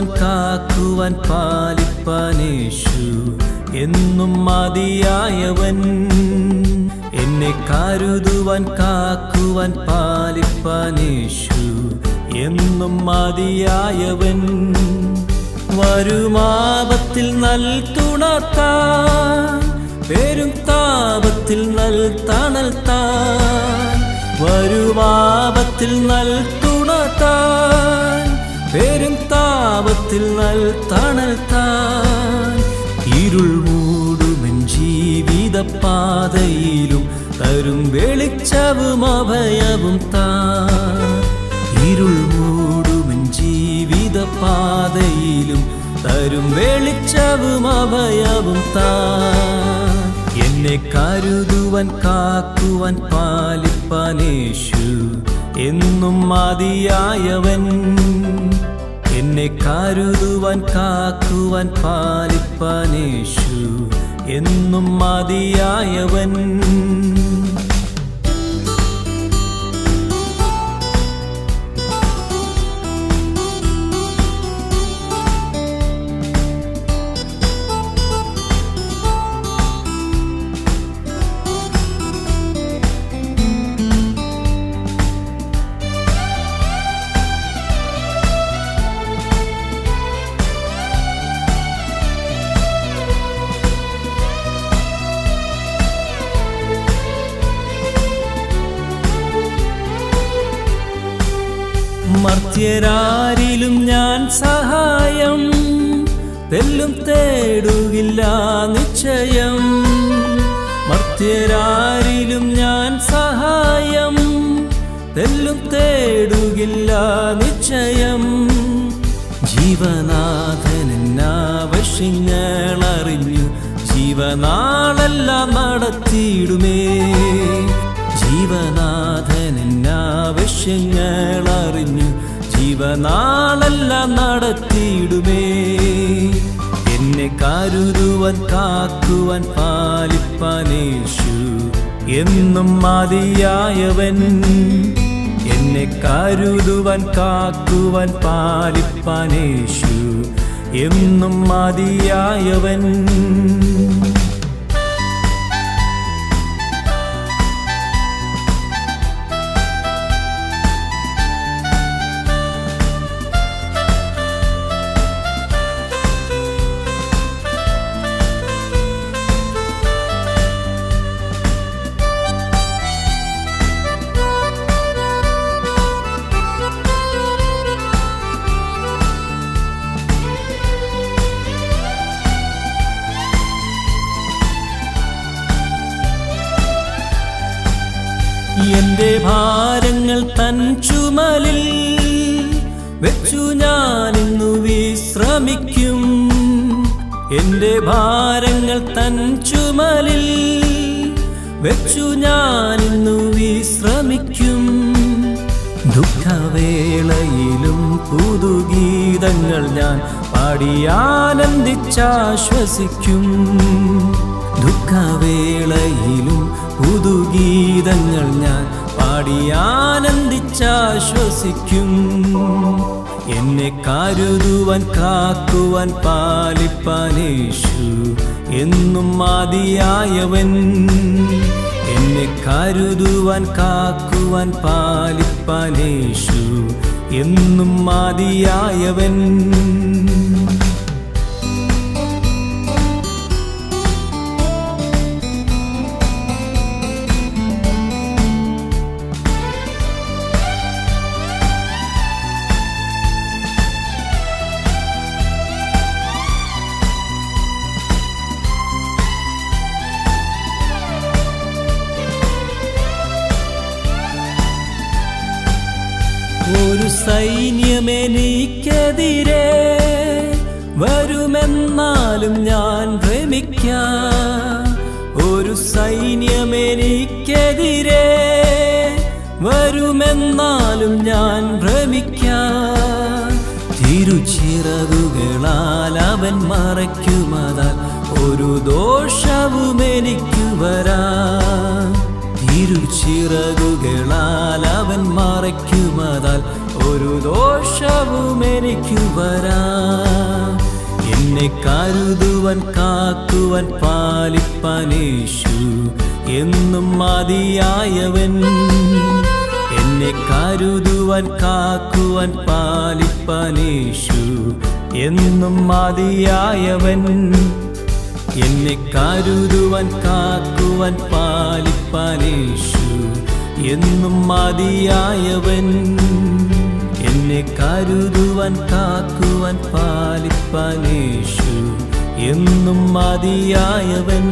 കാക്കുവാൻ പാലിപ്പാൻ യേശു എന്നും മതിയായവൻ. എന്നെ കരുതുവാൻ കാക്കുവാൻ പാലിപ്പാൻ യേശു എന്നും മതിയായവൻ. വരുമാപത്തിൽ നൽതുണത്താൻ, പെരും താപത്തിൽ നൽതണൽ താൻ. വരുമാപത്തിൽ നൽതുണത്താൻ, പെരും താപത്തിൽ നൽതണൽ താൻ. ഇരുൾ മൂടുമെൻ ജീവിത പാതയിലും തരും വെളിച്ചവും അഭയവും താൻ. ഇരുൾ മൂടുമെൻ ജീവിത പാതയിലും തരും വെളിച്ചവും അഭയവും താൻ. എന്നെ കരുതുവാൻ കാക്കുവാൻ പാലിപ്പാൻ യേശു എന്നും മതിയായവൻ. എന്നെ കരുതുവാൻ കാക്കുവാൻ പാലിപ്പാൻ യേശു എന്നും മതിയായവൻ. മർത്യരാരിലും ഞാൻ സഹായം തെല്ലും തേടുകില്ല നിശ്ചയം. മർത്യരാരിലും ഞാൻ സഹായം തെല്ലും തേടുകില്ല നിശ്ചയം. ജീവനാഥനാവശ്യങ്ങളറിഞ്ഞു ജീവനാളെല്ലാം നടത്തിയിടുമേ. ജീവനാഥനാവശ്യങ്ങളറിഞ്ഞു ജീവനാളെല്ലാം നടത്തിയിടുമേ. എന്നെ കരുതുവാൻ കാക്കുവാൻ പാലിപ്പാൻ യേശു എന്നും മതിയായവൻ. എന്നെ കരുതുവാൻ കാക്കുവാൻ പാലിപ്പാൻ യേശു എന്നും മതിയായവൻ. എന്റെ ഭാരങ്ങൾ തൻ ചുമലിൽ വെച്ചു ഞാനിന്നു വിശ്രമിക്കും. എന്റെ ഭാരങ്ങൾ തൻ ചുമലിൽ വെച്ചു ഞാനിന്നു വിശ്രമിക്കും. ദുഃഖവേളയിലും പുതുഗീതങ്ങൾ ഞാൻ പാടിയാനന്ദിച്ചാശ്വസിക്കും. ദുഃഖവേളയിലും പുതുഗീതങ്ങൾ ഞാൻ പാടിയാനന്ദിച്ചാശ്വസിക്കും. എന്നെ കരുതുവാൻ കാക്കുവാൻ പാലിപ്പാൻ യേശു എന്നും മതിയായവൻ. എന്നെ കരുതുവാൻ കാക്കുവാൻ പാലിപ്പാൻ യേശു എന്നും മതിയായവൻ. ഒരു സൈന്യമെനിക്കെതിരെ വരുമെന്നാലും ഞാൻ ഭ്രമിക്കാം. ഒരു സൈന്യമെനിക്കെതിരെ വരുമെന്നാലും ഞാൻ ഭ്രമിക്കാം. തിരുച്ചിറകുകളാൽ അവൻ മറയ്ക്കുമതാൽ ഒരു ദോഷവും എനിക്കു വരാം. തിരുച്ചിറകുകളാൽ അവൻ മറയ്ക്കുമതാൽ ഒരു ദോഷവും എനിക്ക് വരാം. എന്നെ കരുതുവാൻ കാക്കുവാൻ പാലിപ്പാൻ യേശു എന്നും മതിയായവൻ. എന്നെ കരുതുവാൻ കാക്കുവാൻ പാലിപ്പാൻ യേശു എന്നും മതിയായവൻ. എന്നെ കരുതുവാൻ കാക്കുവാൻ പാലിപ്പാൻ യേശു എന്നും മതിയായവൻ. എന്നെ കരുതുവാൻ കാക്കുവാൻ പാലിപ്പാൻ യേശു എന്നും മതിയായവൻ.